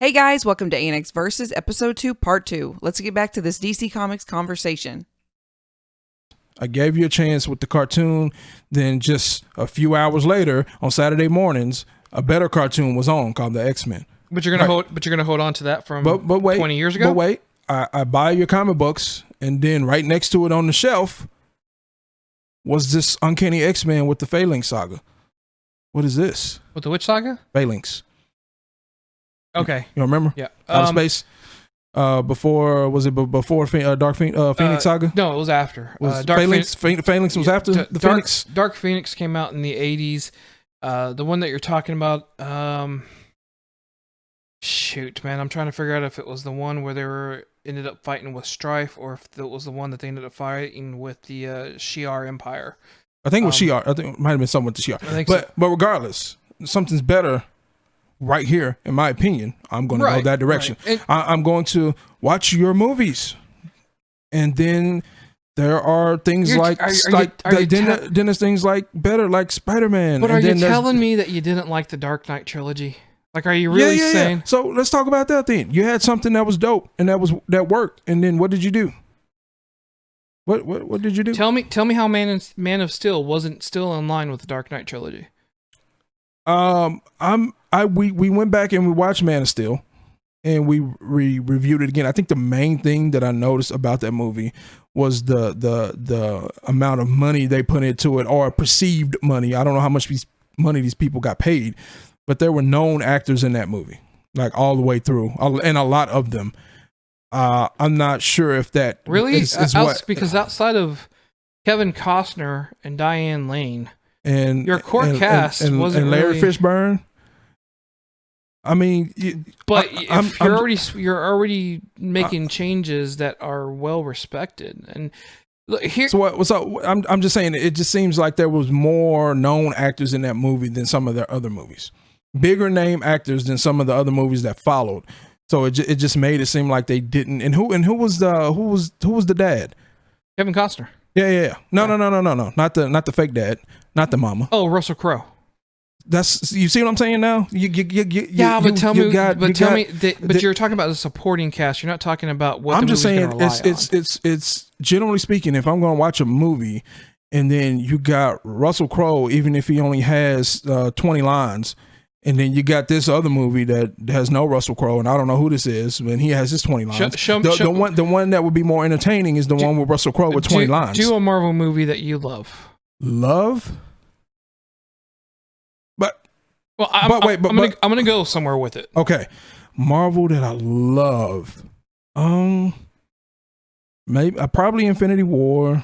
Hey guys, welcome to ANX Versus Episode 2, Part 2. Let's get back to this DC Comics conversation. I gave you a chance with the cartoon, then just a few hours later on Saturday mornings, a better cartoon was on called the X-Men. But you're gonna hold on to that from but wait, 20 years ago? But wait, I buy your comic books, and then right next to it on the shelf was this Uncanny X-Men with the Phalanx saga. What is this? With the which saga? Phalanx. Okay. You remember? Yeah. Outer Space. Before Dark Phoenix saga? No, it was after. Dark Phoenix was after the Phoenix. Dark Phoenix came out in the 80s. The one that you're talking about, shoot, man, I'm trying to figure out if it was the one where they ended up fighting with Strife, or if it was the one that they ended up fighting with the Shi'ar Empire. I think it was Shi'ar. I think it might have been something with the Shi'ar. But regardless, something's better right here, in my opinion. I'm going to go that direction. Right. I'm going to watch your movies, and then there are things then there's things like better, like Spider-Man. But are you telling me that you didn't like the Dark Knight trilogy? Like, are you really saying? Yeah. So let's talk about that then. You had something that was dope and that worked, and then what did you do? What did you do? Tell me how Man of Steel wasn't still in line with the Dark Knight trilogy. We went back and we watched Man of Steel, and we reviewed it again. I think the main thing that I noticed about that movie was the amount of money they put into it, or perceived money. I don't know how much money these people got paid, but there were known actors in that movie, like all the way through, and a lot of them. I'm not sure if that really is because outside of Kevin Costner and Diane Lane, and your core cast wasn't and Larry really... Fishburne. I mean, you're already making changes that are well respected, and look, here. So I'm just saying, it just seems like there was more known actors in that movie than some of their other movies, bigger name actors than some of the other movies that followed. So it just made it seem like they didn't. And who was the dad? Kevin Costner. Yeah. No, not the fake dad, not the mama. Oh, Russell Crowe. That's, you see what I'm saying now? But you're talking about the supporting cast. You're not talking about what I'm the just saying. It's generally speaking, if I'm going to watch a movie and then you got Russell Crowe, even if he only has 20 lines, and then you got this other movie that has no Russell Crowe, and I don't know who this is, and he has his 20 lines. The one that would be more entertaining is the one with Russell Crowe with 20 lines. Do a Marvel movie that you love. Well, I'm gonna go somewhere with it. Okay, Marvel that I love. Maybe probably Infinity War.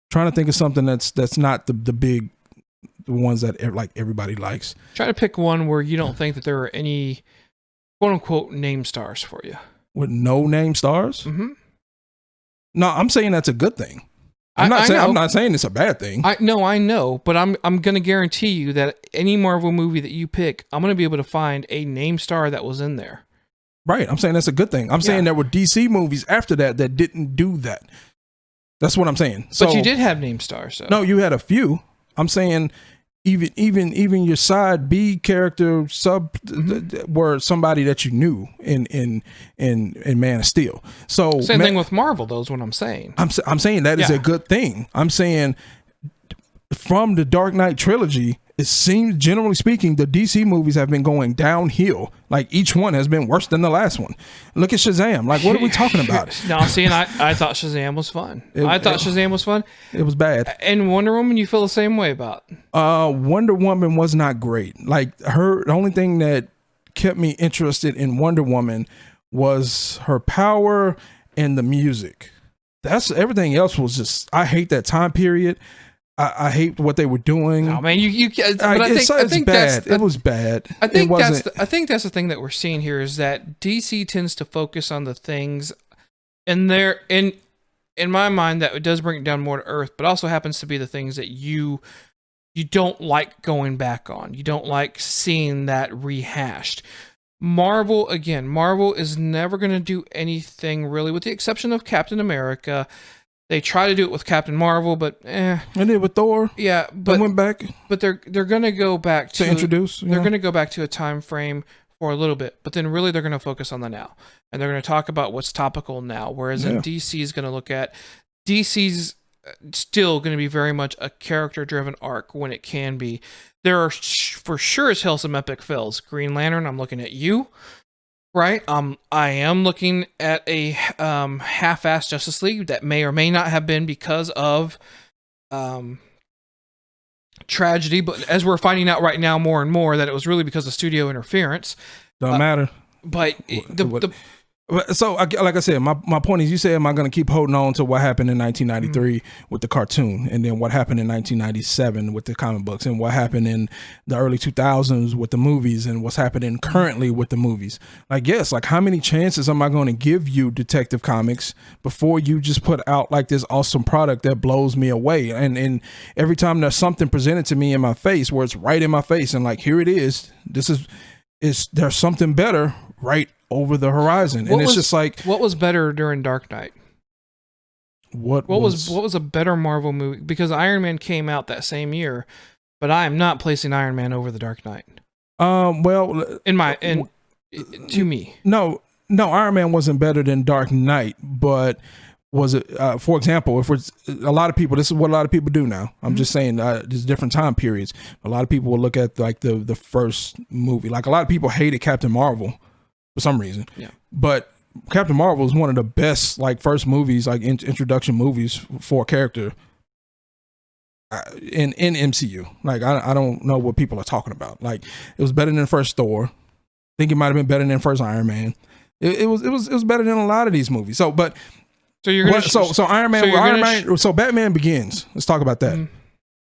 Trying to think of something that's not the big, the ones that like everybody likes. Try to pick one where you don't think that there are any quote unquote name stars for you. With no name stars? Mm-hmm. No, I'm saying that's a good thing. I'm not saying it's a bad thing. I know, but I'm gonna guarantee you that any Marvel movie that you pick, I'm gonna be able to find a name star that was in there. Right. I'm saying that's a good thing. I'm saying there were DC movies after that didn't do that. That's what I'm saying. But you did have name stars, though. No, you had a few. I'm saying even your side B character were somebody that you knew in Man of Steel. So same thing with Marvel, though, is what I'm saying. I'm saying that is a good thing. I'm saying from the Dark Knight trilogy, it seems, generally speaking, the DC movies have been going downhill. Like, each one has been worse than the last one. Look at Shazam. Like, what are we talking about? No, see, and I thought Shazam was fun. Shazam was fun. It was bad. And Wonder Woman, you feel the same way about? Wonder Woman was not great. Like, the only thing that kept me interested in Wonder Woman was her power and the music. That's everything else was just, I hate that time period. I hate what they were doing. Oh man, I think it was bad. I think that's the thing that we're seeing here is that DC tends to focus on the things, and in my mind that it does bring it down more to earth, but also happens to be the things that you don't like going back on. You don't like seeing that rehashed. Marvel is never going to do anything really, with the exception of Captain America. They try to do it with Captain Marvel, but And then with Thor, yeah, but they went back. But they're going to go back to introduce. They're going to go back to a time frame for a little bit, but then really they're going to focus on the now, and they're going to talk about what's topical now. Whereas in DC is going to look at DC's still going to be very much a character-driven arc when it can be. There are for sure as hell some epic fails. Green Lantern, I'm looking at you, right? I am looking at a half-assed Justice League that may or may not have been because of tragedy, but as we're finding out right now more and more that it was really because of studio interference. Don't matter. But so, like I said, my point is, you say, am I going to keep holding on to what happened in 1993 with the cartoon, and then what happened in 1997 with the comic books, and what happened in the early 2000s with the movies, and what's happening currently with the movies? Like, yes, like how many chances am I going to give you Detective Comics before you just put out like this awesome product that blows me away? And every time there's something presented to me in my face where it's right in my face, and like, here it is, there's something better right over the horizon, and it's just like, what was better during Dark Knight? What was a better Marvel movie? Because Iron Man came out that same year, but I am not placing Iron Man over the Dark Knight. Well, to me, no, Iron Man wasn't better than Dark Knight, but was it? For example, if it's a lot of people, this is what a lot of people do now. I'm just saying, there's different time periods. A lot of people will look at like the first movie. Like a lot of people hated Captain Marvel for some reason. Yeah. But Captain Marvel is one of the best like first movies, like introduction movies for a character in MCU. Like I don't know what people are talking about. Like it was better than the first Thor. I think it might have been better than the first Iron Man. It was better than a lot of these movies. So you're gonna so Iron Man so Batman Begins. Let's talk about that.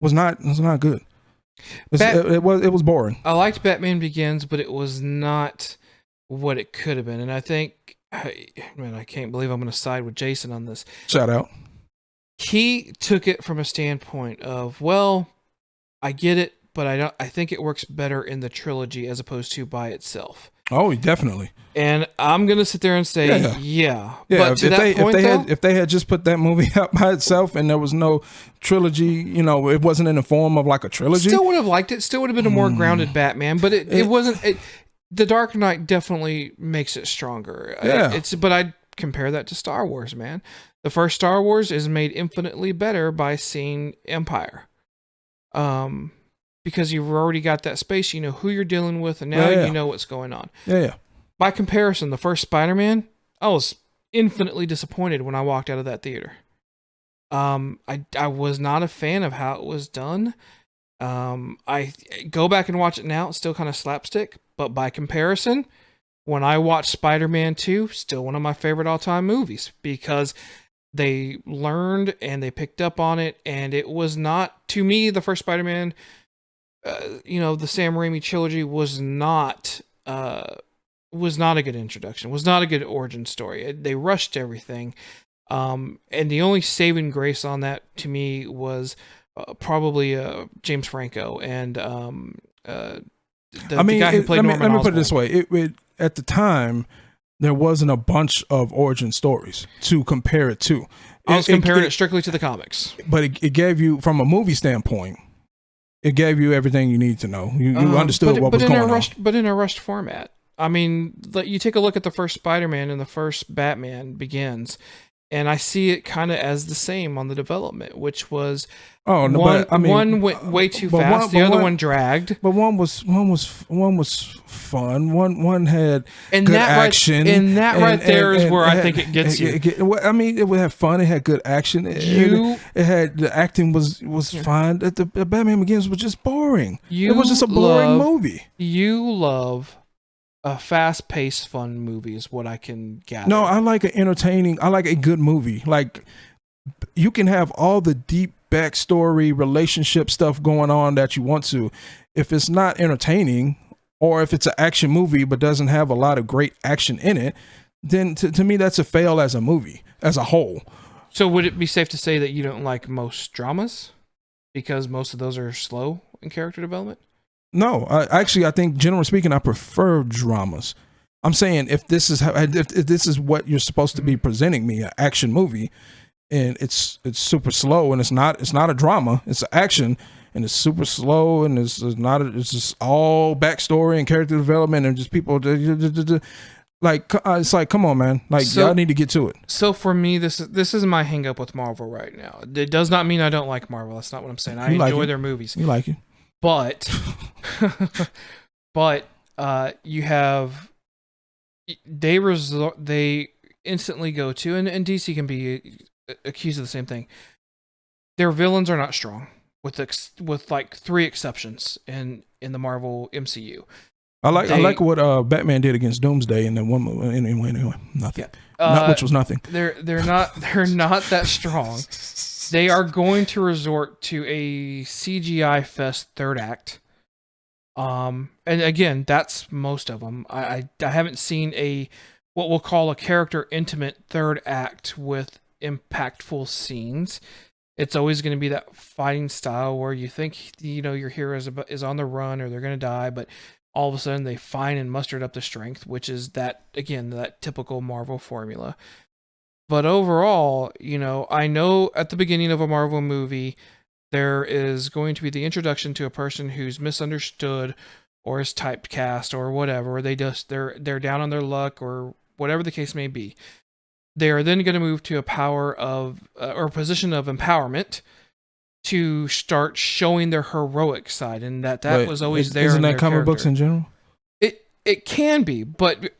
Was not good. It was boring. I liked Batman Begins, but it was not what it could have been. And I think, I can't believe I'm going to side with Jason on this. Shout out. He took it from a standpoint of, well, I get it, but I think it works better in the trilogy as opposed to by itself. Oh, definitely. And I'm going to sit there and say, yeah. But if they had just put that movie out by itself and there was no trilogy, it wasn't in the form of like a trilogy. Still would have liked it. Still would have been a more grounded Batman, but it wasn't. The Dark Knight definitely makes it stronger. Yeah. But I'd compare that to Star Wars, man. The first Star Wars is made infinitely better by seeing Empire. Because you've already got that space, you know who you're dealing with, and now you know what's going on. Yeah. By comparison, the first Spider-Man, I was infinitely disappointed when I walked out of that theater. I was not a fan of how it was done. I go back and watch it now, it's still kind of slapstick, but by comparison, when I watched Spider-Man 2, still one of my favorite all-time movies, because they learned and they picked up on it, and it was not, to me, the first Spider-Man, the Sam Raimi trilogy was not a good introduction, was not a good origin story. They rushed everything. And the only saving grace on that, to me, was probably James Franco and the guy who played Norman Osborn. Let me put it this way. At the time, there wasn't a bunch of origin stories to compare it to. I was comparing it strictly to the comics. But it gave you, from a movie standpoint, it gave you everything you need to know. You understood what was going on. But in a rushed format. I mean, you take a look at the first Spider-Man and the first Batman Begins, and I see it kind of as the same on the development, which was one went way too fast, the other one dragged. But one was fun. One had good action. And that right there is where I think it gets you. It would have fun. It had good action. It had the acting was fine. The Batman Begins was just boring. It was just a boring movie. You love a fast-paced, fun movie is what I can gather. No, I like I like a good movie. Like, you can have all the deep backstory, relationship stuff going on that you want to. If it's not entertaining, or if it's an action movie but doesn't have a lot of great action in it, then to me that's a fail as a movie, as a whole. So would it be safe to say that you don't like most dramas? Because most of those are slow in character development? No, I think, generally speaking, I prefer dramas. I'm saying if this is what you're supposed to be presenting me, an action movie, and it's super slow, and it's not a drama, it's an action, and it's super slow, and it's just all backstory and character development, and just people like, it's like, come on, man, like, y'all need to get to it. So for me, this is my hang up with Marvel right now. It does not mean I don't like Marvel. That's not what I'm saying. I enjoy their movies. You like it, but you have they instantly go to, and DC can be accused of the same thing. Their villains are not strong, with like 3 exceptions in the Marvel MCU. I like what Batman did against Doomsday in that one movie. Anyway, nothing. Yeah. Which was nothing. They're not that strong. They are going to resort to a CGI fest third act. And again, that's most of them. I haven't seen what we'll call a character intimate third act with impactful scenes. It's always going to be that fighting style where you think, your hero is on the run or they're going to die, but all of a sudden they find and mustered up the strength, which is that typical Marvel formula. But overall, I know at the beginning of a Marvel movie, there is going to be the introduction to a person who's misunderstood or is typecast or whatever. They're down on their luck or whatever the case may be. They are then going to move to a power of or a position of empowerment to start showing their heroic side, and that was always there. Isn't that comic books in general? It can be, but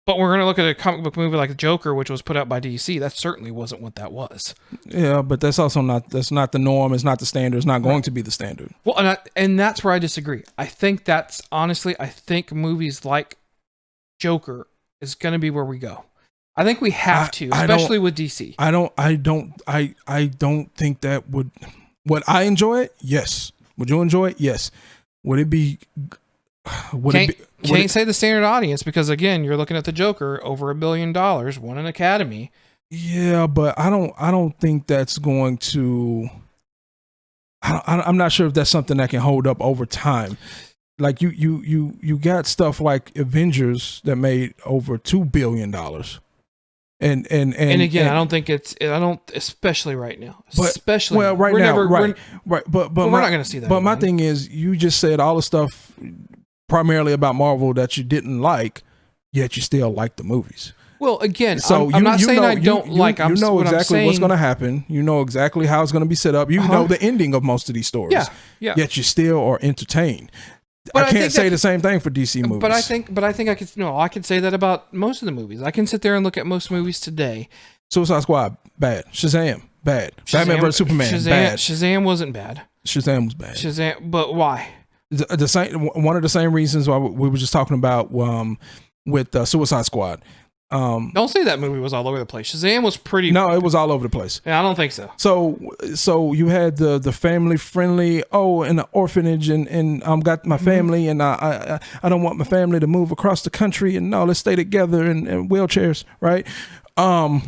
we're going to look at a comic book movie like The Joker, which was put out by DC. That certainly wasn't what that was. Yeah, but that's also not the norm. It's not the standard. It's not going to be the standard. Well, and that's where I disagree. I think movies like Joker is going to be where we go. I think we have to, especially with DC. I don't think that would. Would I enjoy it? Yes. Would you enjoy it? Yes. Would it be? Can't say the standard audience because again, you're looking at the Joker, over $1 billion, won an Academy. Yeah, but I don't think that's going to. I'm not sure if that's something that can hold up over time. Like you got stuff like Avengers that made over $2 billion. And again, I don't think especially right now. But we're not going to see that. But my thing is, you just said all the stuff primarily about Marvel that you didn't like, yet you still like the movies. Well, again, so I'm not saying I don't like. You know exactly what's going to happen. You know exactly how it's going to be set up. You know the ending of most of these stories. Yeah. Yet you still are entertained. But I can't say the same thing for DC movies. But I think I could say that about most of the movies. I can sit there and look at most movies today. Suicide Squad, bad. Shazam, bad. Batman vs Superman, bad. Shazam wasn't bad. Shazam was bad. But why? The same. One of the same reasons why we were just talking about with Suicide Squad. Don't say that movie was all over the place. Shazam was pretty. No, it was all over the place. Yeah, I don't think so. So you had the family friendly. In an orphanage, and got my family, and I don't want my family to move across the country, and no, let's stay together in wheelchairs, right? Now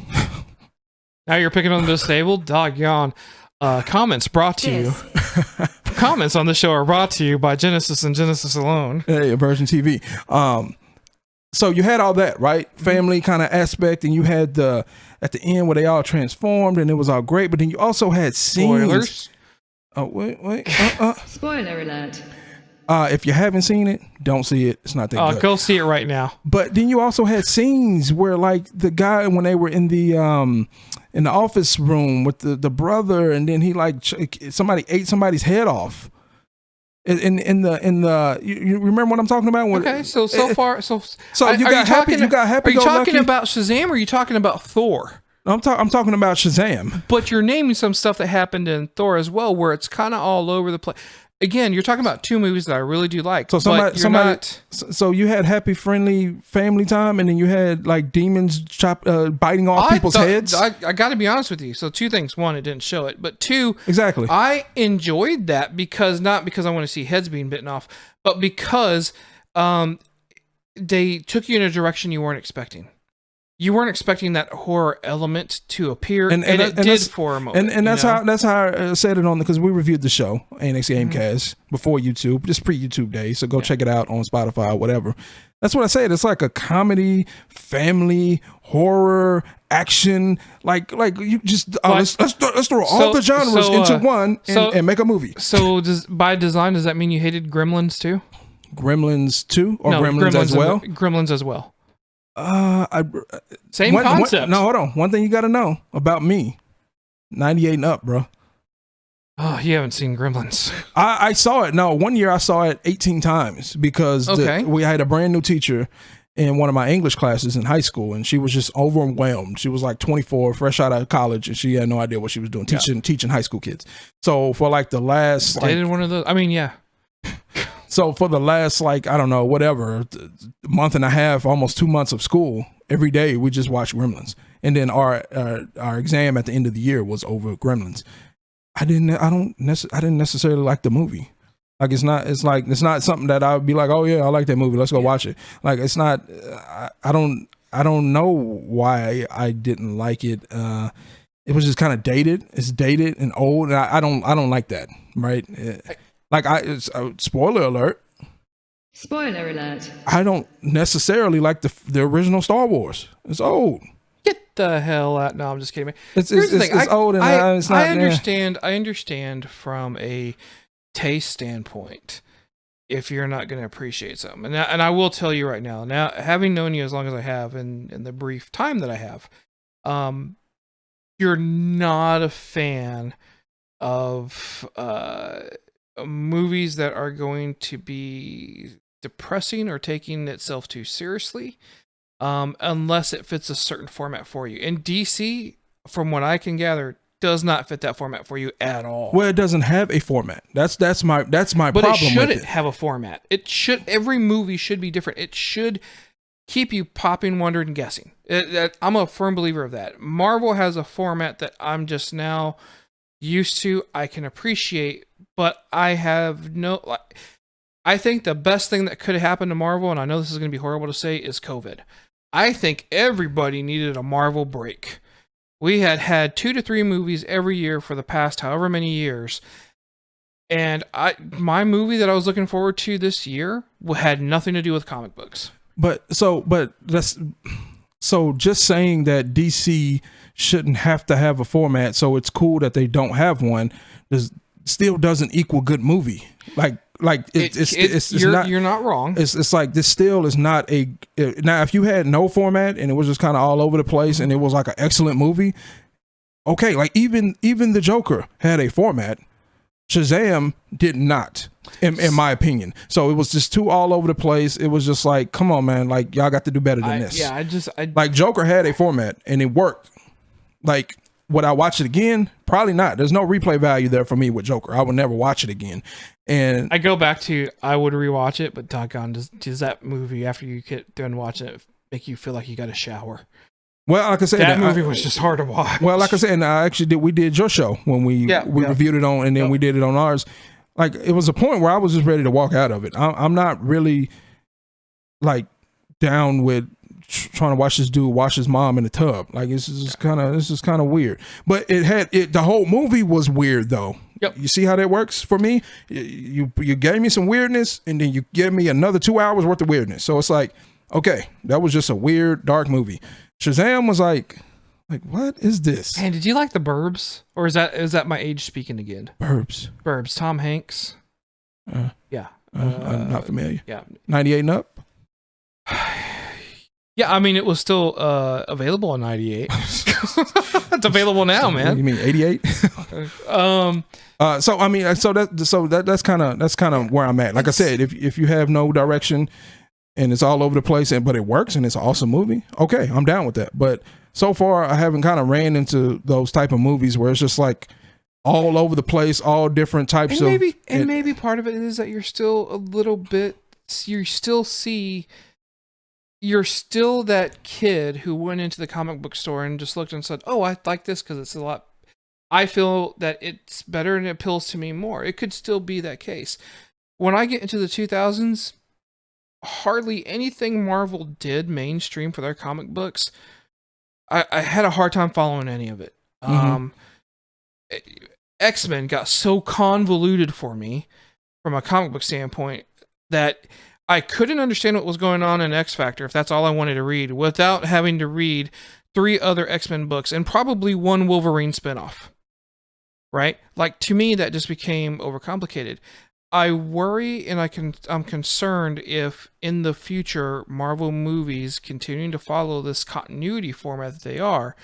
you're picking on the disabled. Doggone. Comments brought to you. Comments on the show are brought to you by Genesis and Genesis alone. Hey, AVersion TV. So you had all that, right? Family kind of aspect, and you had at the end where they all transformed, and it was all great. But then you also had scenes. Spoilers. Oh wait. Spoiler alert. If you haven't seen it, don't see it. It's not that good. Go see it right now. But then you also had scenes where, like, the guy when they were in the office room with the brother, and then he somebody ate somebody's head off. In the you remember what I'm talking about? Okay, so you got happy. You got happy. Are you talking about Shazam or are you talking about Thor? I'm talking about Shazam. But you're naming some stuff that happened in Thor as well, where it's kind of all over the place. Again, you're talking about 2 movies that I really do like. So So you had happy, friendly family time, and then you had like demons biting off people's heads. I got to be honest with you. So 2 things: 1, it didn't show it, but 2, exactly. I enjoyed that not because I want to see heads being bitten off, but because they took you in a direction you weren't expecting. you weren't expecting that horror element to appear, and it did for a moment. And that's how I said it on because we reviewed the show ANX Gamecast before YouTube, just pre-YouTube days. So go check it out on Spotify or whatever. That's what I said. It's like a comedy, family, horror, action. Like you just let's throw all the genres into one and make a movie. So by design, does that mean you hated Gremlins too? Gremlins 2 or Gremlins as well? Gremlins as well. Same concept. No, hold on. One thing you got to know about me: 98 and up, bro. Oh, you haven't seen Gremlins. I saw it. No, one year I saw it 18 times because we had a brand new teacher in one of my English classes in high school, and she was just overwhelmed. She was like 24, fresh out of college, and she had no idea what she was doing, teaching high school kids. So for like the last, dated one of those. I mean, yeah. So for the last, like, I don't know, whatever, month and a half, almost 2 months of school, every day we just watched Gremlins. And then our exam at the end of the year was over Gremlins. I didn't necessarily like the movie. Like it's not something that I would be like, oh yeah, I like that movie, let's go watch it. Like it's not, I don't know why I didn't like it. It was just kind of dated. It's dated and old, and I don't like that, right? Like it's spoiler alert. Spoiler alert. I don't necessarily like the original Star Wars. It's old. Get the hell out! No, I'm just kidding. It's old and it's not. I understand from a taste standpoint if you're not going to appreciate something, and I will tell you right now. Now, having known you as long as I have, in the brief time that I have, you're not a fan of movies that are going to be depressing or taking itself too seriously, unless it fits a certain format for you. And DC, from what I can gather, does not fit that format for you at all. Well, it doesn't have a format. That's my problem. But it shouldn't have a format. It should. Every movie should be different. It should keep you popping, wondering, and guessing. I'm a firm believer of that. Marvel has a format that I'm just now used to. I can appreciate. But I have no. I think the best thing that could have happened to Marvel, and I know this is going to be horrible to say, is COVID. I think everybody needed a Marvel break. We had 2 to 3 movies every year for the past however many years, and my movie that I was looking forward to this year had nothing to do with comic books. But just saying that DC shouldn't have to have a format, so it's cool that they don't have one. Still doesn't equal good movie. You're not wrong. It's like this still is not a. Now, if you had no format and it was just kind of all over the place and it was like an excellent movie, okay. Like even the Joker had a format. Shazam did not, in my opinion. So it was just too all over the place. It was just like, come on, man. Like y'all got to do better than this. Yeah, like Joker had a format and it worked. Like. Would I watch it again? Probably not. There's no replay value there for me with Joker. I would never watch it again. And I go back to I would rewatch it, but doggone, does that movie after you get done watching it make you feel like you got a shower? Well, like I said, that movie was just hard to watch. Well, like I said, and we did your show when we reviewed it on, and then we did it on ours. Like it was a point where I was just ready to walk out of it. I'm not really like down with trying to watch this dude wash his mom in the tub. Like this is kind of weird. But the whole movie was weird though. Yep. You see how that works for me? You gave me some weirdness and then you gave me another 2 hours worth of weirdness. So it's like, okay, that was just a weird dark movie. Shazam was like what is this? And did you like The Burbs? Or is that my age speaking again? Burbs. Tom Hanks. Yeah. I'm not familiar. Yeah. 98 and up. Yeah, I mean, it was still available in 98. It's available now, man. You mean 88? So I mean, that's kind of where I'm at. Like I said, if you have no direction and it's all over the place, but it works and it's an awesome movie, okay, I'm down with that. But so far, I haven't kind of ran into those type of movies where it's just like all over the place, all different types of. Maybe part of it is that you're still a little bit. You're still that kid who went into the comic book store and just looked and said, oh, I like this because it's a lot. I feel that it's better and it appeals to me more. It could still be that case. When I get into the 2000s, hardly anything Marvel did mainstream for their comic books I had a hard time following any of it. X-Men got so convoluted for me from a comic book standpoint that I couldn't understand what was going on in X Factor if that's all I wanted to read without having to read 3 other X-Men books and probably 1 Wolverine spinoff. Right? Like, to me, that just became overcomplicated. I worry and I'm concerned if in the future Marvel movies continuing to follow this continuity format that they are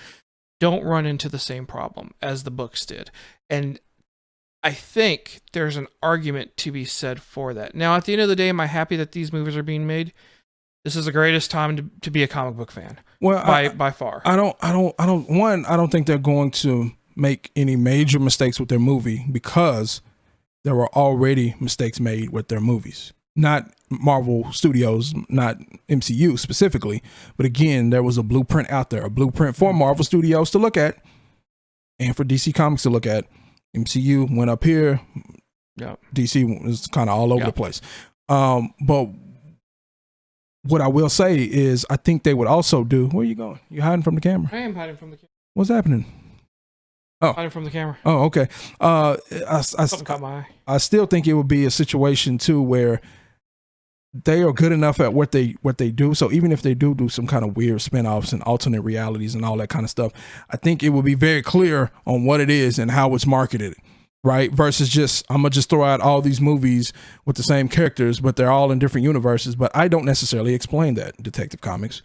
don't run into the same problem as the books did. And I think there's an argument to be said for that. Now, at the end of the day, am I happy that these movies are being made? This is the greatest time to be a comic book fan. Well, by far. I don't think they're going to make any major mistakes with their movie because there were already mistakes made with their movies. Not Marvel Studios, not MCU specifically, but again, there was a blueprint out there, a blueprint for Marvel Studios to look at and for DC Comics to look at. MCU went up here. Yeah. DC was kind of all over the place. But what I will say is I think they would also do, where are you going? You hiding from the camera? I am hiding from the camera. What's happening? Oh, hiding from the camera. Oh, okay. Something caught my eye. I still think it would be a situation too where they are good enough at what they do. So even if they do some kind of weird spinoffs and alternate realities and all that kind of stuff, I think it will be very clear on what it is and how it's marketed, right? Versus just, I'm gonna just throw out all these movies with the same characters, but they're all in different universes. But I don't necessarily explain that in Detective Comics.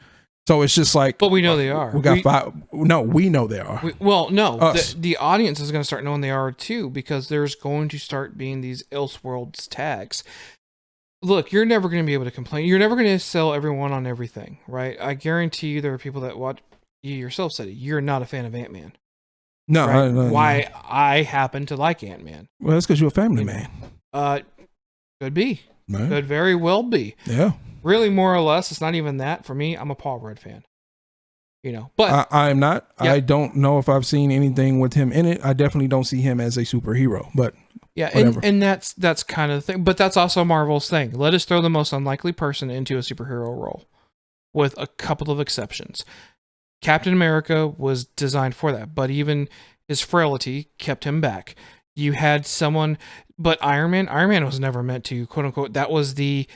So it's just like, but we know they are. We got 5. No, we know they are. The audience is going to start knowing they are too, because there's going to start being these Elseworlds tags. Look, you're never going to be able to complain. You're never going to sell everyone on everything, right? I guarantee you there are people that watch. You yourself said it. You're not a fan of Ant-Man. No, right? Why I happen to like Ant-Man. Well, that's because you're a family man. Could be. Right. Could very well be. Yeah. Really, more or less, it's not even that. For me, I'm a Paul Rudd fan. But I am not. Yeah. I don't know if I've seen anything with him in it. I definitely don't see him as a superhero. But yeah, whatever. and that's kind of the thing. But that's also Marvel's thing. Let us throw the most unlikely person into a superhero role, with a couple of exceptions. Captain America was designed for that, but even his frailty kept him back. You had someone, but Iron Man was never meant to, quote unquote. That was the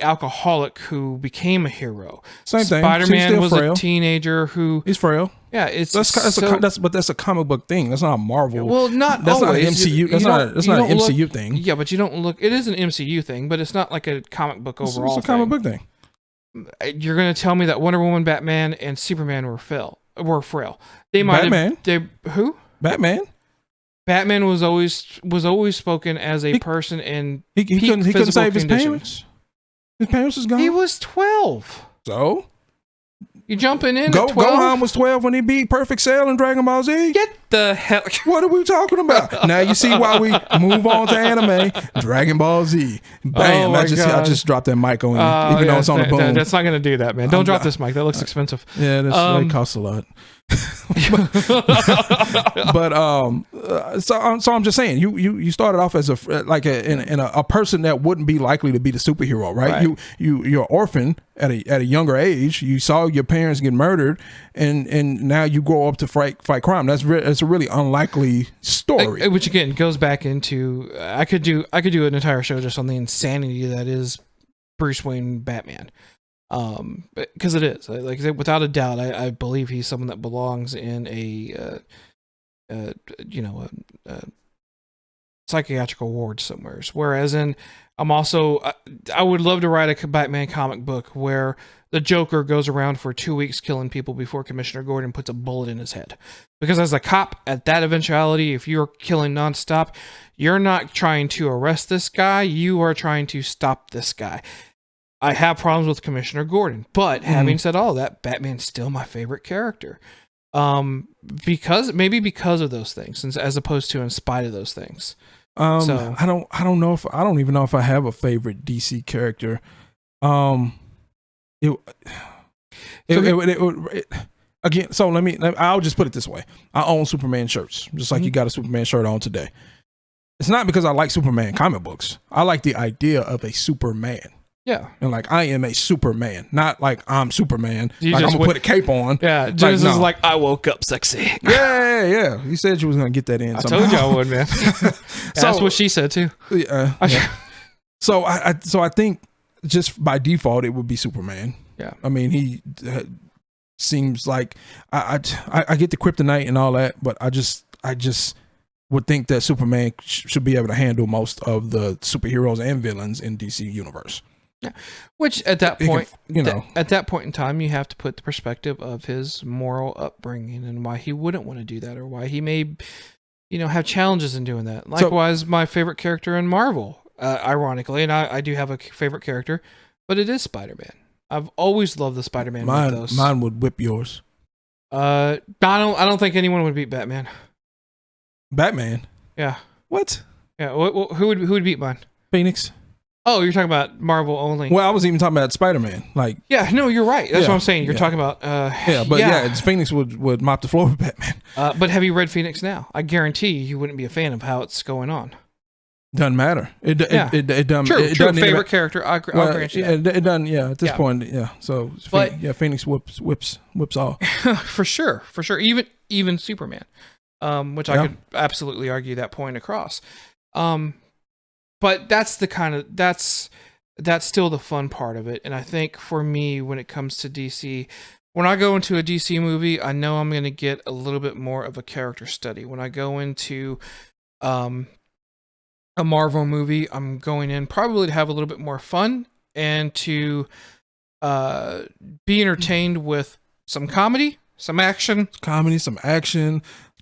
alcoholic who became a hero. Same thing. Spider-Man was a teenager who... He's frail. Yeah, but that's a comic book thing. That's not a Marvel. Well, not that's always. Not an MCU. That's not an MCU thing. Yeah, but you don't look... It is an MCU thing, but it's not like a comic book overall It's a comic book thing. You're going to tell me that Wonder Woman, Batman, and Superman were frail. They might Batman. Who? Batman. Batman was always spoken as a person in he couldn't save his condition. parents. His parents was gone. He was 12. So you jumping in at 12? Gohan was 12 when he beat Perfect Cell in Dragon Ball Z. Get the hell. What are we talking about? Now you see why we move on to anime. Dragon Ball Z. Bam! I just dropped that mic on you, even though it's on the boom. That's not going to do that, man. Don't drop this mic. That looks expensive. Yeah, that costs a lot. but so I'm just saying you started off as a person that wouldn't be likely to be the superhero, right? You're an orphan at a younger age. You saw your parents get murdered, and now you grow up to fight crime. That's a really unlikely story. Which again goes back into I could do an entire show just on the insanity that is Bruce Wayne Batman. Because it is, like I said, without a doubt, I believe he's someone that belongs in a psychiatrical ward somewhere. Whereas I would love to write a Batman comic book where the Joker goes around for 2 weeks killing people before Commissioner Gordon puts a bullet in his head. Because as a cop, at that eventuality, if you're killing nonstop, you're not trying to arrest this guy, you are trying to stop this guy. I have problems with Commissioner Gordon, but having said all that, Batman's still my favorite character. Because of those things, as opposed to in spite of those things. So I don't even know if I have a favorite DC character. Again, so I'll just put it this way. I own Superman shirts, just like you got a Superman shirt on today. It's not because I like Superman comic books. I like the idea of a Superman. Yeah. And like, I am a Superman, not like I'm Superman. You like, I'm just gonna put a cape on. Yeah. Genesis no. is like, I woke up sexy. Yeah. You said you was gonna get that in. I somehow. told you I would, man. That's what she said too. Yeah. So I think just by default it would be Superman. Yeah. I mean, he seems like I get the kryptonite and all that, but I just would think that Superman should be able to handle most of the superheroes and villains in DC universe. Yeah. Which at that point, at that point in time, you have to put the perspective of his moral upbringing and why he wouldn't want to do that, or why he may, have challenges in doing that. Likewise, my favorite character in Marvel, ironically, and I do have a favorite character, but it is Spider-Man. I've always loved the Spider-Man mythos. Mine would whip yours. I don't think anyone would beat Batman. Batman? Yeah. What? Yeah. Who would beat mine? Phoenix. Oh, you're talking about Marvel only. Well, I was even talking about Spider-Man. Yeah, no, you're right. That's what I'm saying. You're talking about. It's Phoenix would mop the floor with Batman. But have you read Phoenix now? I guarantee you wouldn't be a fan of how it's going on. Doesn't matter. It doesn't. True. It doesn't favorite character. I'll grant you that. It doesn't. Yeah. At this point. Yeah. So. Phoenix whips all. for sure. Even Superman. Which I could absolutely argue that point across. But that's that's still the fun part of it. And I think for me, when it comes to DC, when I go into a DC movie, I know I'm going to get a little bit more of a character study. When I go into a Marvel movie, I'm going in probably to have a little bit more fun and to be entertained with some comedy, some action.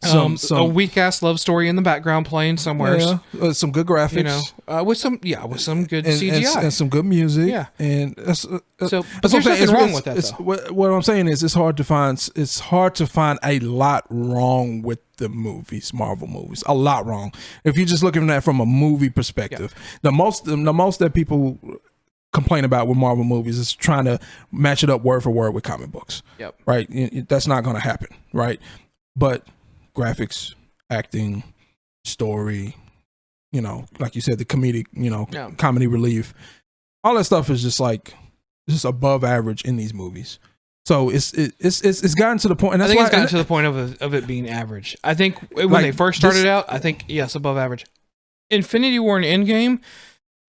Some a weak ass love story in the background playing somewhere. Yeah, some good graphics. With some good CGI and some good music. Yeah, and but there's nothing wrong with that. What I'm saying is, it's hard to find a lot wrong with the movies, Marvel movies. A lot wrong. If you're just looking at that from a movie perspective, the most that people complain about with Marvel movies is trying to match it up word for word with comic books. Yep. Right. That's not going to happen. Right. But graphics, acting, story, like you said, the comedic, comedy relief, all that stuff is just above average in these movies. So it's gotten to the point, and that's it's gotten to the point of it being average. I think when they first started out, I think yes, above average. Infinity War and Endgame,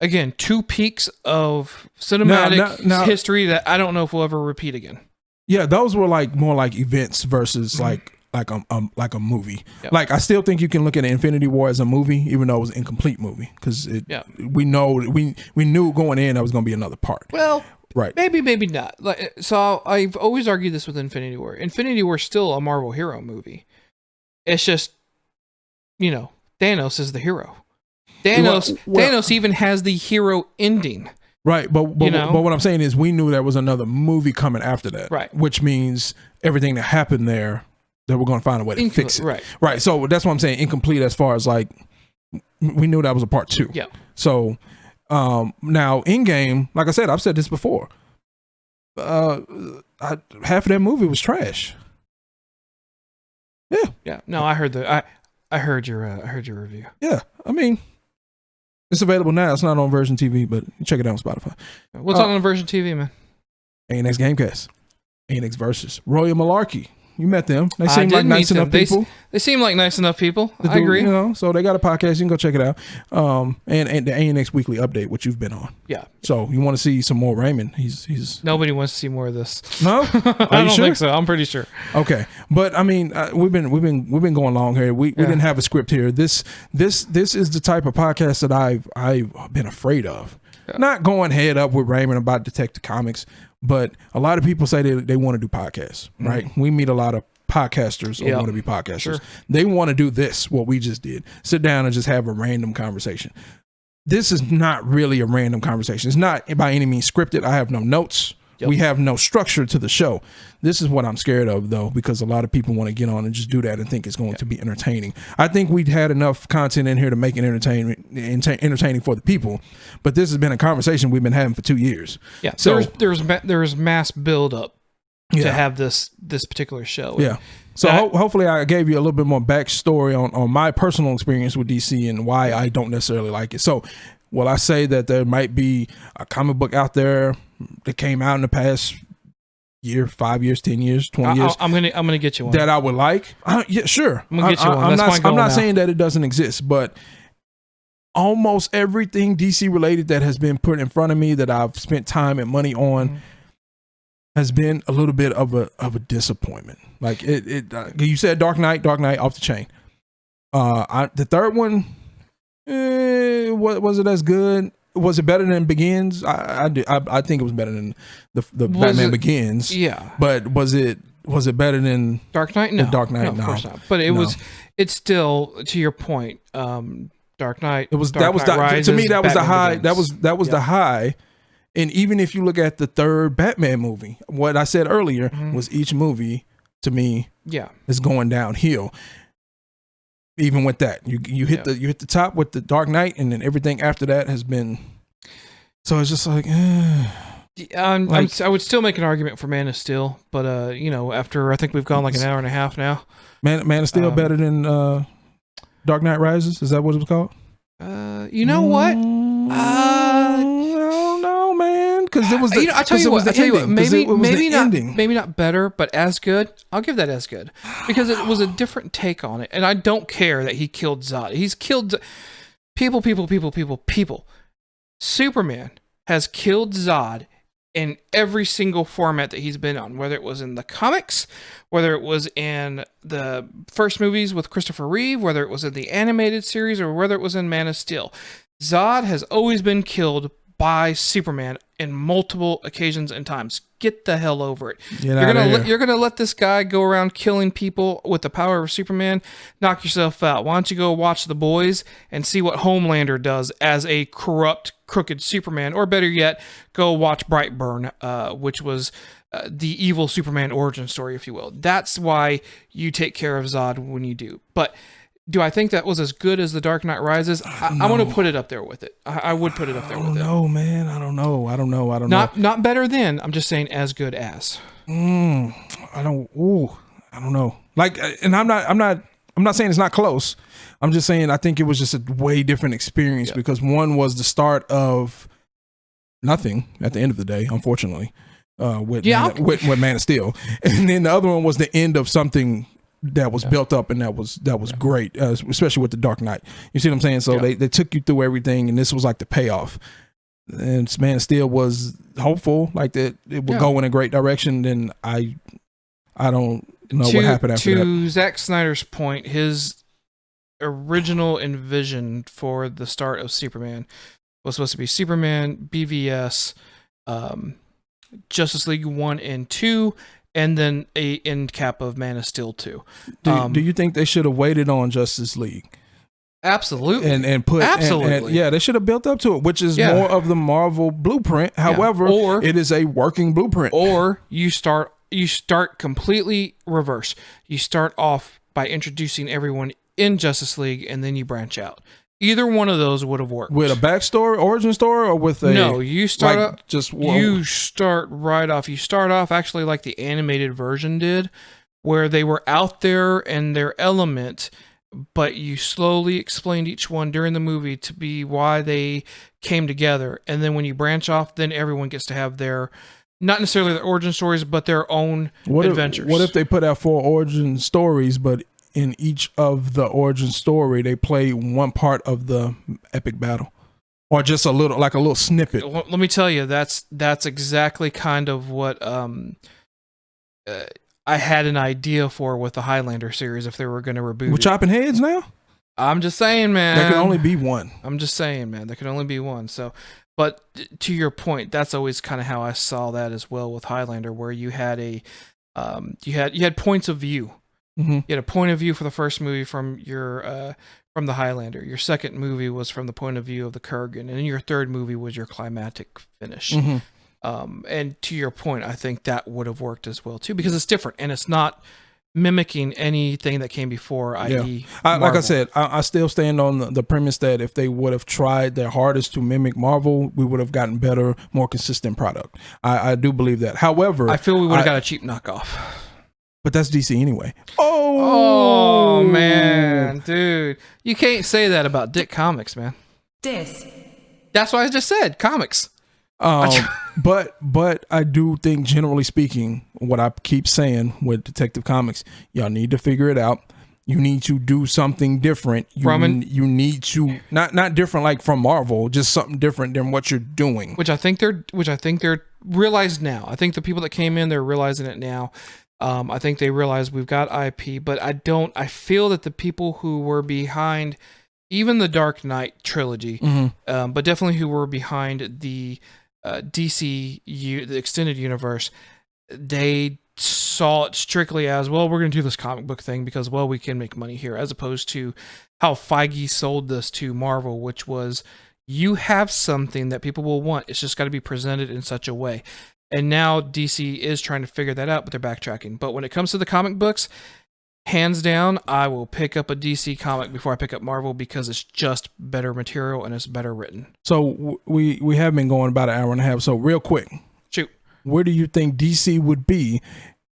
again, two peaks of cinematic history that I don't know if we'll ever repeat again. Yeah, those were more like events versus like a movie. Yep. Like, I still think you can look at Infinity War as a movie, even though it was an incomplete movie, because we knew going in that was going to be another part. Well, right? Maybe not. So I've always argued this with Infinity War. Infinity War is still a Marvel hero movie. It's just, Thanos is the hero. Thanos even has the hero ending. Right, but what I'm saying is, we knew there was another movie coming after that. Right, which means everything that happened there, that we're going to find a way to fix it. Right. So that's what I'm saying. Incomplete as far as we knew that was a part 2. Yeah. So now Endgame, like I said, I've said this before. Half of that movie was trash. Yeah. Yeah. No, I heard your review. Yeah. I mean, it's available now. It's not on Version TV, but check it out on Spotify. What's on Version TV, man? ANX Gamecast, ANX Versus, Royal Malarkey. You met them. They seem like nice enough people. They seem like nice enough people. I agree. So they got a podcast. You can go check it out. And the ANX Weekly Update, which you've been on. Yeah. So you want to see some more Raymond? He's nobody wants to see more of this. No, I don't think so. I'm pretty sure. Okay, but I mean, we've been going long here. We didn't have a script here. This is the type of podcast that I've been afraid of. Yeah. Not going head up with Raymond about Detective Comics. But a lot of people say they want to do podcasts, right? Mm-hmm. We meet a lot of podcasters or want to be podcasters. Sure. They want to do this, what we just did. Sit down and just have a random conversation. This is not really a random conversation. It's not by any means scripted. I have no notes. Yep. We have no structure to the show. This is what I'm scared of, though, because a lot of people want to get on and just do that and think it's going to be entertaining. I think we'd had enough content in here to make it entertaining for the people, but this has been a conversation we've been having for 2 years. Yeah, so there's mass buildup to have this particular show. Yeah. So hopefully I gave you a little bit more backstory on my personal experience with DC and why I don't necessarily like it. So Will I say that there might be a comic book out there that came out in the past year, 5 years, 10 years, 20 years? I'm gonna get you one that I would like. Yeah, sure. I'm gonna get you one. I'm That's not saying that it doesn't exist, but almost everything DC related that has been put in front of me that I've spent time and money on has been a little bit of a disappointment. Like you said, Dark Knight off the chain. The third one, was it as good? Was it better than Begins? I think it was better than the Batman Begins. Yeah, but was it better than Dark Knight? No, Dark Knight. No, of course not. But it's still, to your point. Dark Knight. To me that was the high. Begins. That was the high. And even if you look at the third Batman movie, what I said earlier was each movie to me is going downhill. Even with that, you hit the top with the Dark Knight, and then everything after that has been. So it's just like, I would still make an argument for Man of Steel, but after I think we've gone like an hour and a half now. Man of Steel better than Dark Knight Rises? Is that what it was called? You know what? I don't know, man. Because it was the, I tell you what, maybe not better, but as good. I'll give that as good because it was a different take on it, and I don't care that he killed Zod. He's killed people. Superman has killed Zod in every single format that he's been on, whether it was in the comics, whether it was in the first movies with Christopher Reeve, whether it was in the animated series, or whether it was in Man of Steel. Zod has always been killed by Superman in multiple occasions and times. Get the hell over it. You're gonna let this guy go around killing people with the power of Superman? Knock yourself out. Why don't you go watch The Boys and see what Homelander does as a corrupt, crooked Superman? Or better yet, go watch Brightburn, which was the evil Superman origin story, if you will. That's why you take care of Zod when you do. But do I think that was as good as The Dark Knight Rises? I want to put it up there with it. I would put it up there with it. No, man. I don't know. Not better than. I'm just saying as good as. I don't know. Like, and I'm not saying it's not close. I'm just saying I think it was just a way different experience because one was the start of nothing at the end of the day, unfortunately, with Man of Steel, and then the other one was the end of something that was built up, and that was great, especially with the Dark Knight. You see what I'm saying? So they took you through everything, and this was like the payoff. And Man of Steel was hopeful, like that it would go in a great direction. Then I don't know what happened after that. To Zack Snyder's point, his original envision for the start of Superman was supposed to be Superman, BVS, Justice League 1 and 2, and then a end cap of Man of Steel 2. Do you think they should have waited on Justice League? Absolutely. And put absolutely. And they should have built up to it, which is more of the Marvel blueprint. However, it is a working blueprint. Or you start completely reverse. You start off by introducing everyone in Justice League, and then you branch out. Either one of those would have worked. With a backstory, origin story, or with a... No, you start you start right off. You start off actually like the animated version did, where they were out there in their element, but you slowly explained each one during the movie to be why they came together. And then when you branch off, then everyone gets to have their... Not necessarily their origin stories, but their own adventures. What if they put out 4 origin stories, but in each of the origin story, they play one part of the epic battle, or just a little snippet? Let me tell you, that's exactly kind of what I had an idea for with the Highlander series if they were going to reboot. We're chopping heads now. I'm just saying, man. There can only be one. I'm just saying, man. There can only be one. So, but to your point, that's always kind of how I saw that as well with Highlander, where you had you had points of view. Mm-hmm. You had a point of view for the first movie from your from the Highlander. Your second movie was from the point of view of the Kurgan, and then your third movie was your climactic finish. Mm-hmm. And to your point, I think that would have worked as well too, because it's different and it's not mimicking anything that came before. I.e., like I said, I still stand on the premise that if they would have tried their hardest to mimic Marvel, we would have gotten better, more consistent product. I do believe that. However, I feel we would have got a cheap knockoff. But that's DC anyway. Oh man, dude, you can't say that about Dick Comics, man. This That's why I just said comics. But I do think, generally speaking, what I keep saying with Detective Comics, y'all need to figure it out. You need to do something different. You need to not different like from Marvel, just something different than what you're doing. Which I think they're realized now. I think the people that came in, they're realizing it now. I think they realize we've got IP, but I feel that the people who were behind even the Dark Knight trilogy, but definitely who were behind the DCU, the extended universe, they saw it strictly as, well, we're going to do this comic book thing because, well, we can make money here, as opposed to how Feige sold this to Marvel, which was, you have something that people will want. It's just got to be presented in such a way. And now DC is trying to figure that out, but they're backtracking. But when it comes to the comic books, hands down, I will pick up a DC comic before I pick up Marvel because it's just better material and it's better written. So we have been going about an hour and a half. So real quick, shoot, where do you think DC would be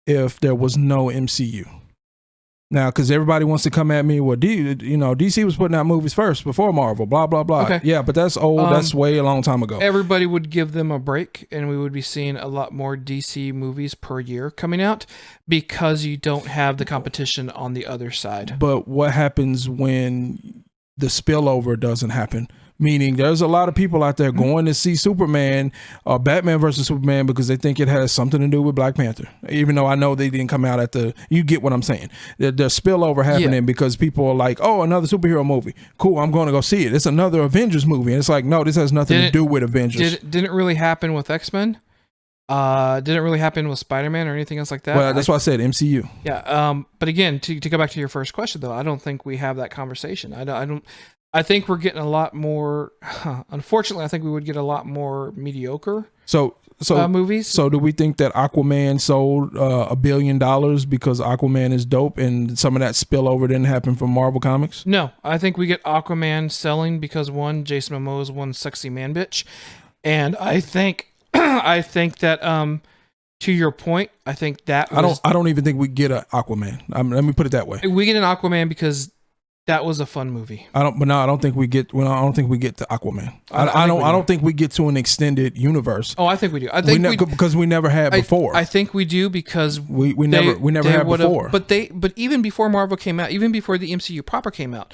if there was no MCU? Now, because everybody wants to come at me, well, DC was putting out movies first before Marvel, blah, blah, blah. Okay. Yeah, but that's old. That's way a long time ago. Everybody would give them a break, and we would be seeing a lot more DC movies per year coming out because you don't have the competition on the other side. But what happens when the spillover doesn't happen? Meaning there's a lot of people out there going to see Superman or Batman versus Superman because they think it has something to do with Black Panther. Even though I know they didn't come out you get what I'm saying. There's spillover happening because people are like, oh, another superhero movie. Cool, I'm going to go see it. It's another Avengers movie. And it's like, no, this has nothing to do with Avengers. Didn't really happen with X-Men. Didn't really happen with Spider-Man or anything else like that. Well, that's why I said MCU. Yeah. But again, to go back to your first question though, I don't think we have that conversation. I think we're getting a lot more. Unfortunately, I think we would get a lot more mediocre. So movies. So do we think that Aquaman sold $1 billion because Aquaman is dope, and some of that spillover didn't happen from Marvel Comics? No, I think we get Aquaman selling because one, Jason Momoa is one sexy man bitch, and I think that to your point, I think that I don't even think we get an Aquaman. Let me put it that way. We get an Aquaman because that was a fun movie. I don't think we get to Aquaman. I don't think we get to an extended universe. Oh, I think we do. I think because we never had before. I think we do because we never had before. But even before Marvel came out, even before the MCU proper came out,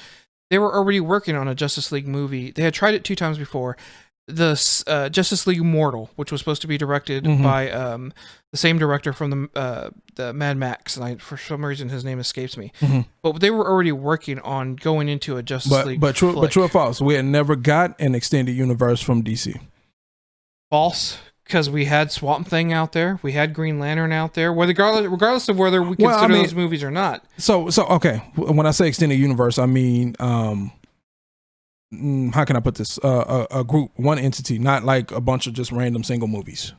they were already working on a Justice League movie. They had tried it 2 times before. The Justice League Immortal, which was supposed to be directed by the same director from the Mad Max, and for some reason his name escapes me. But they were already working on going into a Justice League. But true or false? We had never got an extended universe from DC. False, because we had Swamp Thing out there, we had Green Lantern out there. Regardless of whether we consider those movies or not. So okay, when I say extended universe, I mean. How can I put this? A group, one entity, not like a bunch of just random single movies.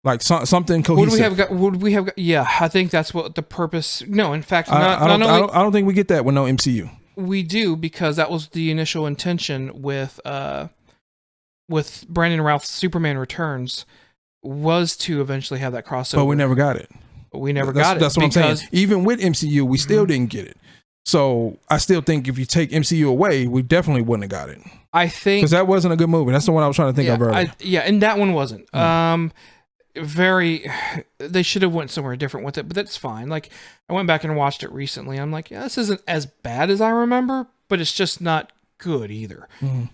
Like something cohesive. Would we have got? Yeah, I think that's what the purpose. No, in fact, I don't think we get that with no MCU. We do, because that was the initial intention with Brandon Routh's Superman Returns, was to eventually have that crossover. But we never got it. That's what I'm saying. Even with MCU, we still didn't get it. So I still think if you take MCU away, we definitely wouldn't have got it. I think because that wasn't a good movie. That's the one I was trying to think of earlier. And that one wasn't. They should have went somewhere different with it, but that's fine. Like, I went back and watched it recently. I'm like, yeah, this isn't as bad as I remember, but it's just not good either. And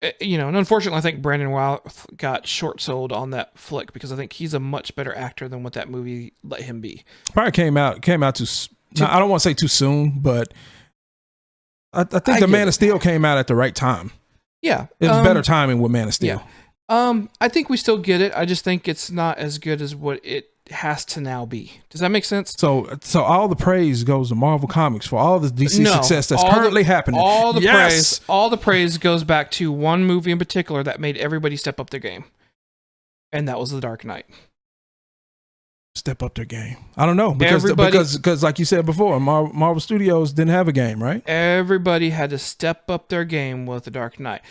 unfortunately, I think Brandon Routh got short sold on that flick because I think he's a much better actor than what that movie let him be. Probably came out too. Now, I don't want to say too soon, but I think the Man of Steel came out at the right time. Yeah. It was better timing with Man of Steel. Yeah. I think we still get it. I just think it's not as good as what it has to now be. Does that make sense? So all the praise goes to Marvel Comics for all the DC success that's currently happening. All the praise goes back to one movie in particular that made everybody step up their game. And that was The Dark Knight. Step up their game. I don't know because like you said before, Marvel Studios didn't have a game, right? Everybody had to step up their game with The Dark Knight.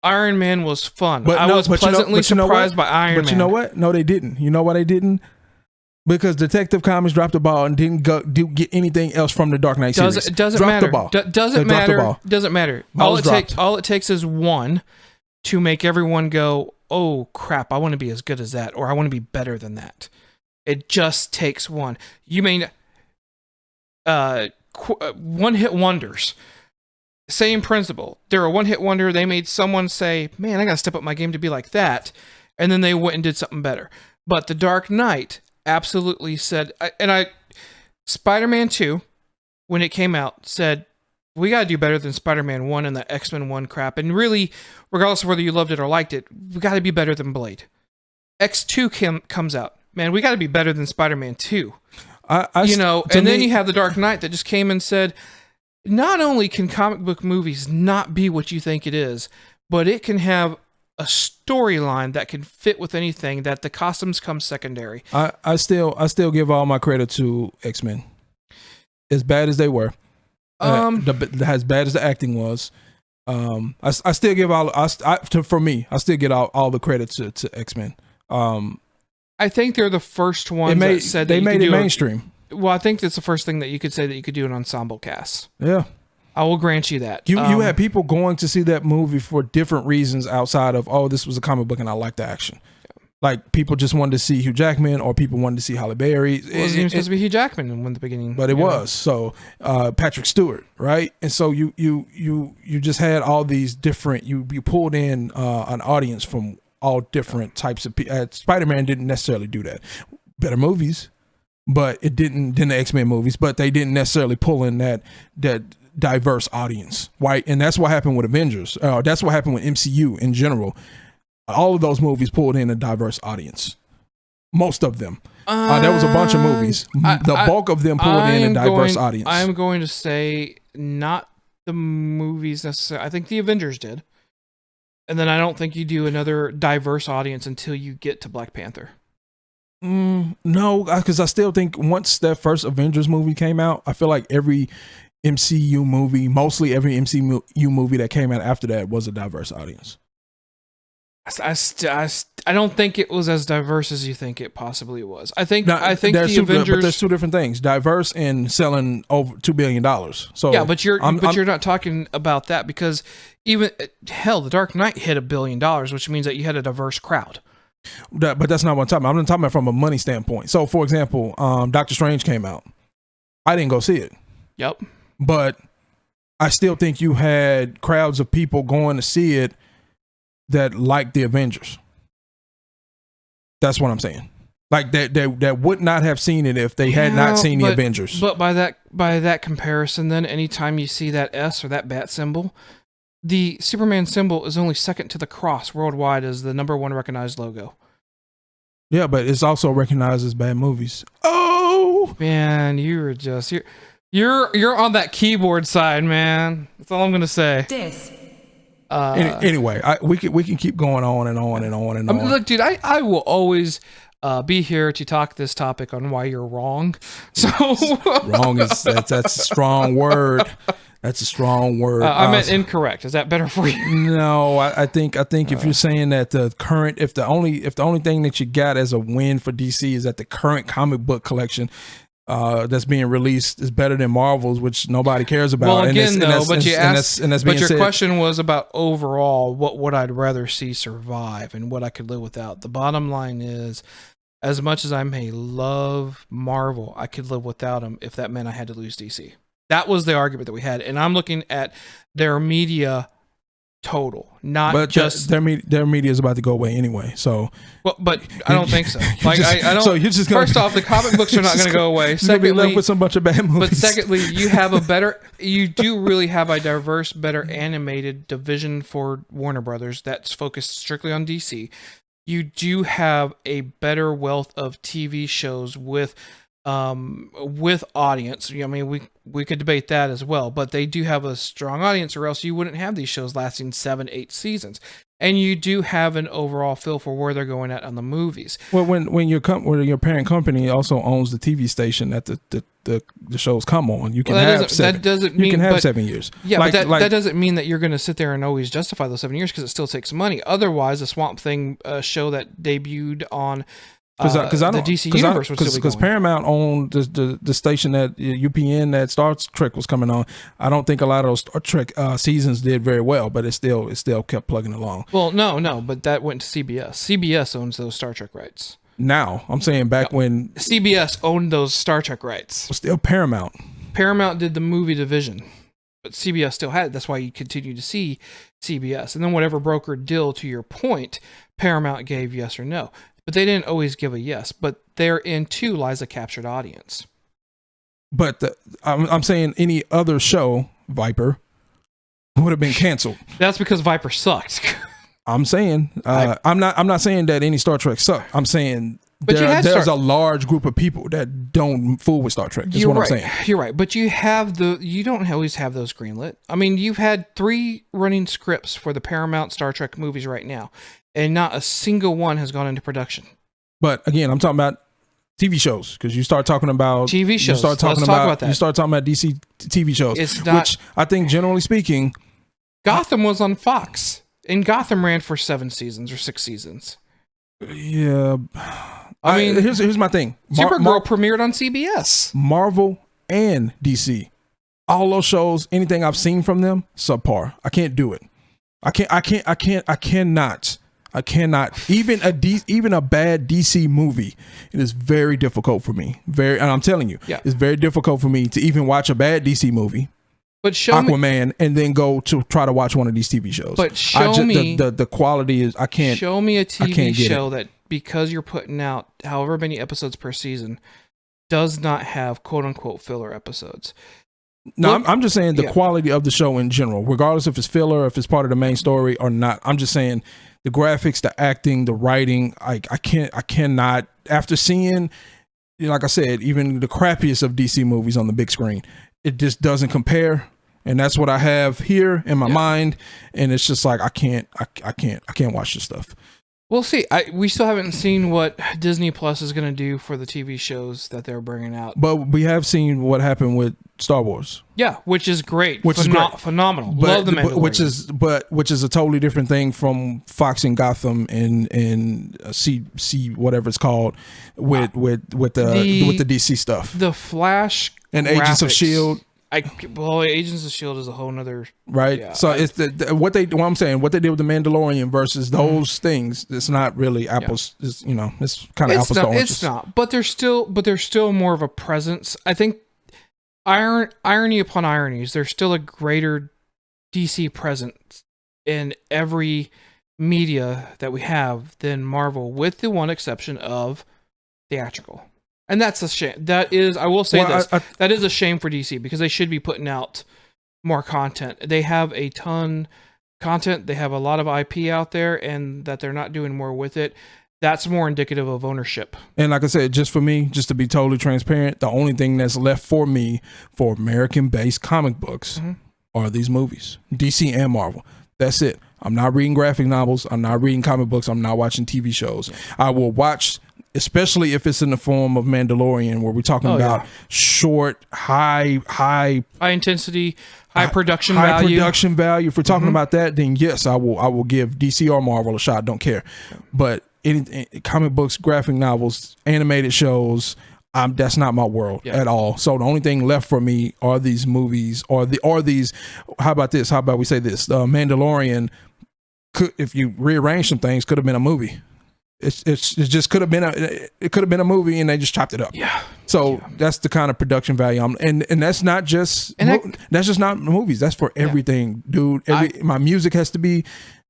Iron Man was fun. I was pleasantly surprised by Iron Man. But you know what? No, they didn't. You know why they didn't? Because Detective Comics dropped the ball and didn't get anything else from the Dark Knight series. It doesn't Dropped matter. the ball. Doesn't They dropped the matter. ball. Doesn't matter. Ball was dropped. All it takes is one to make everyone go, "Oh crap! I want to be as good as that," or "I want to be better than that." It just takes one. You mean one-hit wonders? Same principle. They're a one-hit wonder. They made someone say, "Man, I got to step up my game to be like that," and then they went and did something better. But The Dark Knight absolutely said, Spider-Man 2, when it came out, said, we got to do better than Spider-Man 1 and the X-Men 1 crap. And really, regardless of whether you loved it or liked it, we got to be better than Blade. X2 comes out. Man, we got to be better than Spider-Man 2. Then you have The Dark Knight that just came and said, not only can comic book movies not be what you think it is, but it can have a storyline that can fit with anything, that the costumes come secondary. I still give all my credit to X-Men. As bad as they were, as bad as the acting was, I still give for me, I still get all the credit to X-Men. I think they're the first ones that said they made it mainstream. Well, I think that's the first thing that you could say that you could do an ensemble cast. Yeah. I will grant you that. You had people going to see that movie for different reasons outside of, this was a comic book and I like the action. Like, people just wanted to see Hugh Jackman, or people wanted to see Halle Berry. It wasn't even supposed to be Hugh Jackman in the beginning. But it was. So, Patrick Stewart, right? And so you just had all these different, you pulled in an audience from all different types of people. Spider-Man didn't necessarily do that. Better movies, but it didn't, than the X-Men movies, but they didn't necessarily pull in that diverse audience, right? And that's what happened with Avengers. That's what happened with MCU in general. All of those movies pulled in a diverse audience. Most of them. There was a bunch of movies. The bulk of them pulled in a diverse audience. I'm going to say not the movies necessarily. I think the Avengers did. And then I don't think you do another diverse audience until you get to Black Panther. No, because I still think once that first Avengers movie came out, I feel like every MCU movie, mostly every MCU movie that came out after that was a diverse audience. I don't think it was as diverse as you think it possibly was. I think the Avengers. But there's two different things: diverse and selling over $2 billion. So yeah, but you're not talking about that, because even The Dark Knight hit $1 billion, which means that you had a diverse crowd. But that's not what I'm talking about. I'm talking about from a money standpoint. So, for example, Doctor Strange came out. I didn't go see it. Yep. But I still think you had crowds of people going to see it that liked the Avengers. That's what I'm saying. Like that would not have seen it if they had not seen the Avengers. But by that comparison, then anytime you see that S or that bat symbol, the Superman symbol is only second to the cross worldwide as the #1 recognized logo. Yeah, but it's also recognized as bad movies. Oh man, you're on that keyboard side, man. That's all I'm gonna say. Anyway, we can keep going on and on and on and on. Look, dude, I will always be here to talk this topic on why you're wrong. So wrong is that's a strong word. That's a strong word. I meant incorrect. Is that better for you? No, I think if you're saying that if the only thing that you got as a win for DC is that the current comic book collection that's being released is better than Marvel's, which nobody cares about. Well, again, but your said. question was about overall, what would I'd rather see survive and what I could live without. The bottom line is, as much as I may love Marvel, I could live without them if that meant I had to lose DC. That was the argument that we had, and I'm looking at their media total, not just their media is about to go away anyway. So, but I don't think so. Like I don't. So you're just first off, the comic books are not going to go away. Secondly, be left with some bunch of bad movies. But secondly, you do really have a diverse, better animated division for Warner Brothers that's focused strictly on DC. You do have a better wealth of TV shows with audience. I mean, we could debate that as well, but they do have a strong audience, or else you wouldn't have these shows lasting 7-8 seasons. And you do have an overall feel for where they're going at on the movies. Well, when your parent company also owns the TV station that the shows come on, you can have 7 years. Yeah, but that doesn't mean that you're going to sit there and always justify those 7 years, because it still takes money. Otherwise, the Swamp Thing show that debuted on Because I the don't, DC universe would still be because going. Paramount owned the station that UPN that Star Trek was coming on. I don't think a lot of those Star Trek seasons did very well, but it still kept plugging along. Well, no, but that went to CBS. CBS owns those Star Trek rights. Now I'm saying back when CBS owned those Star Trek rights. it was still Paramount. Paramount did the movie division, but CBS still had it. That's why you continue to see CBS. And then whatever brokered deal, to your point, Paramount gave yes or no. But they didn't always give a yes. But therein too lies a captured audience. But I'm saying any other show, Viper, would have been canceled. That's because Viper sucked. I'm saying I'm not saying that any Star Trek sucked. I'm saying But there's a large group of people that don't fool with Star Trek. That's what I'm saying. You're right. But you don't always have those greenlit. I mean, you've had 3 running scripts for the Paramount Star Trek movies right now, and not a single one has gone into production. But again, I'm talking about TV shows, because you start talking about TV shows. You start talking Let's talk about that. You start talking about DC TV shows, which I think, generally speaking, Gotham was on Fox, and Gotham ran for 7 seasons or 6 seasons. Yeah. I mean, here's my thing. Supergirl premiered on CBS. Marvel and DC, all those shows, anything I've seen from them, subpar. I can't do it. I cannot. Even a bad DC movie, it is very difficult for me. And I'm telling you, it's very difficult for me to even watch a bad DC movie. But Aquaman, and then go to try to watch one of these TV shows. But show me the quality is, I can't. Show me a TV show that, because you're putting out however many episodes per season, does not have quote unquote filler episodes. No, I'm just saying the quality of the show in general, regardless if it's filler, if it's part of the main story or not. I'm just saying the graphics, the acting, the writing. I cannot. After seeing, like I said, even the crappiest of DC movies on the big screen, it just doesn't compare. And that's what I have here in my mind. And it's just like, I can't watch this stuff. We'll see. We still haven't seen what Disney Plus is going to do for the TV shows that they're bringing out. But we have seen what happened with Star Wars. Yeah, which is great. Which is great. Phenomenal. But, love the Mandalorian. Which is a totally different thing from Fox and Gotham and C whatever it's called with the DC stuff. The Flash and Agents of S.H.I.E.L.D. Agents of S.H.I.E.L.D. is a whole nother, right? Yeah, so it's what I'm saying, what they did with the Mandalorian versus those things. It's not really apples. Yeah. It's kind of apples to oranges. It's not, but there's still more of a presence. I think irony upon ironies, there's still a greater DC presence in every media that we have than Marvel, with the one exception of theatrical. And that's a shame. That is, I will say that is a shame for DC, because they should be putting out more content. They have a ton content. They have a lot of IP out there, and that they're not doing more with it. That's more indicative of ownership. And like I said, just for me, just to be totally transparent, the only thing that's left for me for American-based comic books are these movies, DC and Marvel. That's it. I'm not reading graphic novels. I'm not reading comic books. I'm not watching TV shows. Yeah. I will watch, especially if it's in the form of Mandalorian, where we're talking about short, high intensity, high production value. If we're talking about that, then yes, I will give DC or Marvel a shot. Don't care. But any comic books, graphic novels, animated shows, that's not my world at all. So the only thing left for me are these movies, or these. How about this? How about we say this? The Mandalorian could, if you rearrange some things, could have been a movie. It just could have been a movie, and they just chopped it up. Yeah. So that's the kind of production value. And that's not just that's just not movies. That's for everything, dude. My music has to be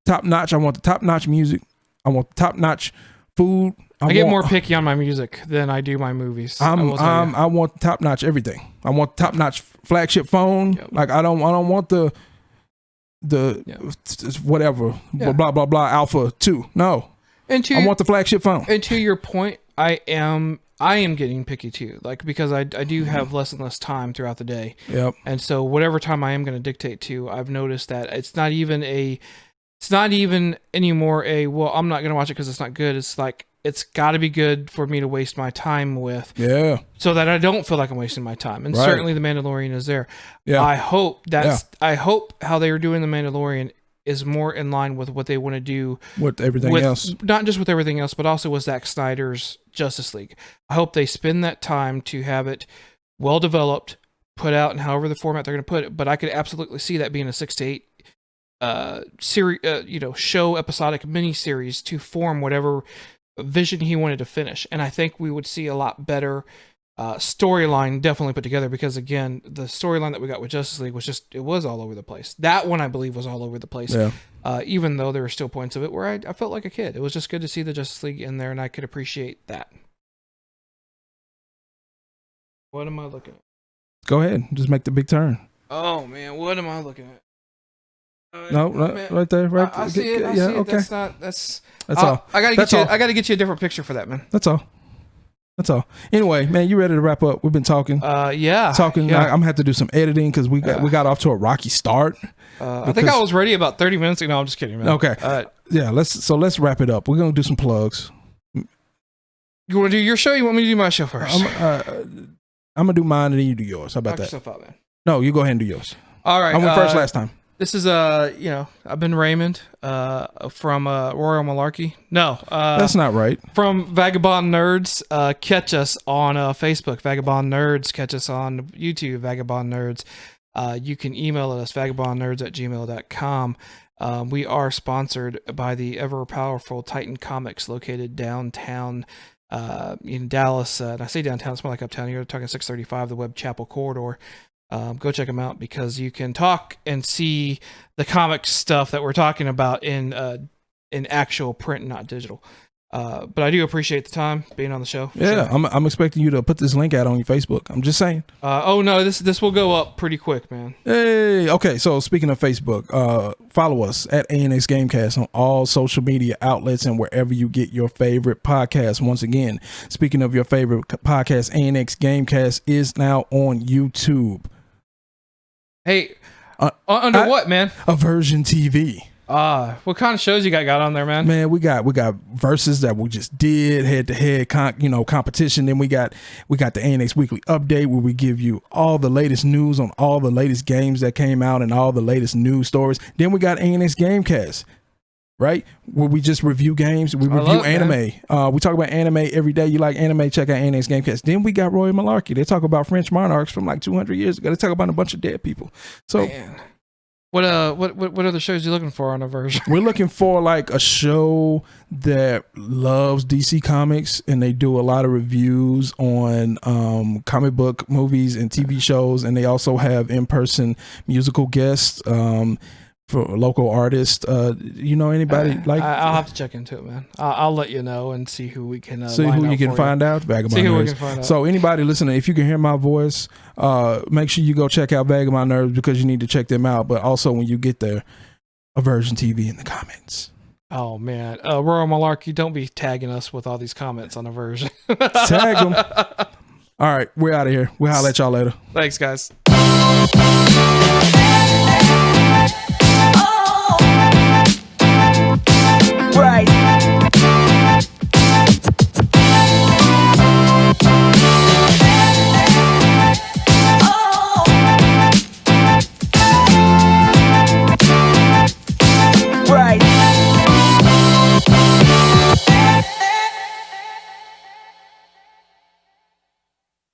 top notch. I want the top notch music. I want top notch food. I get more picky on my music than I do my movies. I want top notch everything. I want top notch flagship phone. Yep. Like I don't want the whatever blah blah blah Alpha 2. No. I want the flagship phone. And to your point, I am getting picky too. Like, because I do have less and less time throughout the day. Yep. And so whatever time I am going to dictate to, I've noticed that it's not even anymore well, I'm not going to watch it because it's not good. It's like, it's got to be good for me to waste my time with. Yeah. So that I don't feel like I'm wasting my time. And certainly The Mandalorian is there. Yeah. I hope how they are doing The Mandalorian is more in line with what they want to do with everything else. Not just with everything else, but also with Zack Snyder's Justice League. I hope they spend that time to have it well developed, put out in however the format they're going to put it. But I could absolutely see that being a 6 to 8 series, show episodic miniseries to form whatever vision he wanted to finish. And I think we would see a lot better storyline definitely put together, because again, the storyline that we got with Justice League it was all over the place. That one I believe was all over the place. Yeah. Even though there were still points of it where I felt like a kid. It was just good to see the Justice League in there, and I could appreciate that. What am I looking at? Go ahead, just make the big turn. Oh man, what am I looking at? No, right there, right. I see it. I see it. Okay. That's all. I gotta get you a different picture for that, man. That's all. Anyway, man, you ready to wrap up? We've been talking. Yeah. I'm gonna have to do some editing because we got off to a rocky start. I think I was ready about 30 minutes ago. No, I'm just kidding, man. Okay. Yeah. Let's wrap it up. We're gonna do some plugs. You want to do your show? You want me to do my show first? I'm gonna do mine and then you do yours. How about that? Yourself out, man. No, you go ahead and do yours. All right. I went first last time. This is I've been Raymond from Royal Malarkey. No, that's not right. From Vagabond Nerds. Catch us on Facebook, Vagabond Nerds. Catch us on YouTube, Vagabond Nerds. You can email us, vagabondnerds@gmail.com. We are sponsored by the ever powerful Titan Comics, located downtown in Dallas. And I say downtown, it's more like uptown. You're talking 635, the Webb Chapel corridor. Go check them out, because you can talk and see the comic stuff that we're talking about in actual print, not digital. But I do appreciate the time being on the show. Yeah, sure. I'm expecting you to put this link out on your Facebook. I'm just saying. Oh no, this will go up pretty quick, man. Hey, okay. So speaking of Facebook, follow us at ANX Gamecast on all social media outlets and wherever you get your favorite podcast. Once again, speaking of your favorite podcast, ANX Gamecast is now on YouTube. Hey, under what, man? AVersion TV. What kind of shows you got on there, man? Man, we got verses that we just did, head-to-head competition. Then we got the ANX Weekly Update, where we give you all the latest news on all the latest games that came out and all the latest news stories. Then we got ANX Gamecast, right, where we just review games. We review anime. We talk about anime every day. You like anime? Check out ANX Gamecast. Then we got Royal Malarkey. They talk about French monarchs from like 200 years ago. They talk about a bunch of dead people. So. Man. What other shows are you looking for on AVersion? We're looking for like a show that loves DC Comics, and they do a lot of reviews on comic book movies and TV shows, and they also have in-person musical guests for local artists. Anybody like? I'll have to check into it, man. I'll let you know and see who we can see who you can find out. Vagabond Nerds. So anybody listening, if you can hear my voice, make sure you go check out Vagabond Nerds, because you need to check them out. But also, when you get there, AVersion TV in the comments. Oh man, Royal Malarkey, don't be tagging us with all these comments on AVersion. Tag them. All right, we're out of here. We'll holler at y'all later. Thanks, guys. Right.